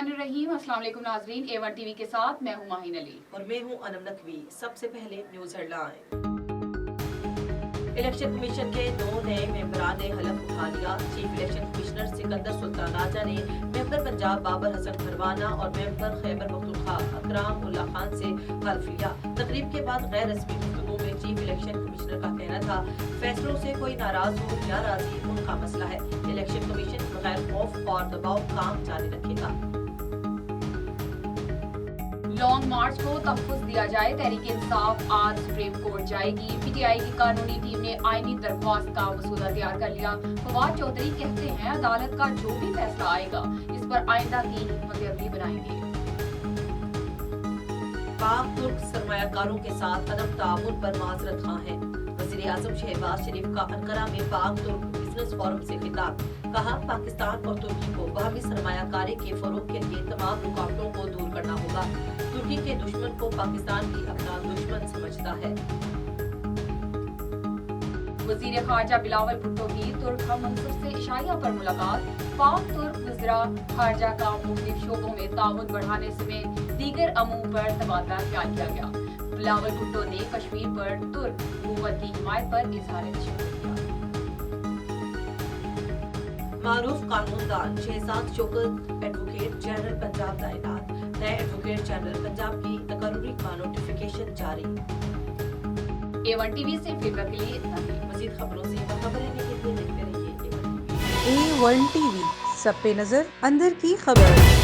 बिस्मिल्लाहिर्रहमानिर्रहीम। अस्सलाम वालेकुम नाज़रीन, A1 टीवी के साथ मैं हूं माहिन अली और मैं हूं अनम नकवी। सबसे पहले न्यूज़ हेडलाइन। इलेक्शन कमीशन के 9 नए मेंबरान ने हलफ उठा लिया। Chief election commissioner Sikandar Sultan Raja ने मेंबर पंजाब बाबर हसन फरवाना और मेंबर खैबर पख्तूनख्वा अकराम उल्ला खान से हल्फ लिया। तकरीब के बाद गैर रस्मी गुफ्तगू में चीफ इलेक्शन कमिश्नर का कहना था, फैसलों से कोई नाराज हो या राजी उनका मसला है। इलेक्शन कमीशन बगैर खौफ और दबाव काम जारी रखेगा। लॉन्ग मार्च को तहफ़्फ़ुज़ दिया जाए। तहरीक इंसाफ आज सुप्रीम कोर्ट जाएगी। पीटीआई की कानूनी टीम ने आईनी दरख्वास्त का मसूदा तैयार कर लिया। फवाद चौधरी कहते हैं, अदालत का जो भी फैसला आएगा इस पर आइंदा की हिकमत अमली बनाएंगे। पाक तुर्क सरमायाकारों के साथ अदम ताउन पर माजरत खां हैं। वज़ीर आज़म शहबाज शरीफ का अंकारा में पाक तुर्क बिजनेस फोरम से खिताब। कहा, पाकिस्तान और तुर्की को बाहमी सरमायाकारी के फरोग के लिए तमाम रुकावटों को दूर करना होगा। तुर्की के दुश्मन को पाकिस्तान भी अपना दुश्मन समझता है। वज़ीर ख़ारजा बिलावल भुट्टो की तुर्क हम मनसब से इशाइया पर मुलाकात। पाक तुर्क वज़ीरा ख़ारजा का मुख्तलिफ शोबों में ताउन बढ़ाने समेत दीगर अमूर पर तबादला ख्याल किया गया। बिलावल भुट्टो ने कश्मीर पर तुर्क हुकूमत की हिमायत पर इज़हार तशव्वुर किया। मारूफ कानूनदान शहजाद शौकत एडवोकेट जनरल पंजाब तैनात। नए एडवोकेट जनरल पंजाब की तकर्रुरी का नोटिफिकेशन जारी। A1 टीवी से फीडबैक के लिए इतना ही। मज़ीद खबरों से बाखबर रहने के लिए देखते रहिए A1 TV। A1 TV, सब पे नजर, अंदर की खबर।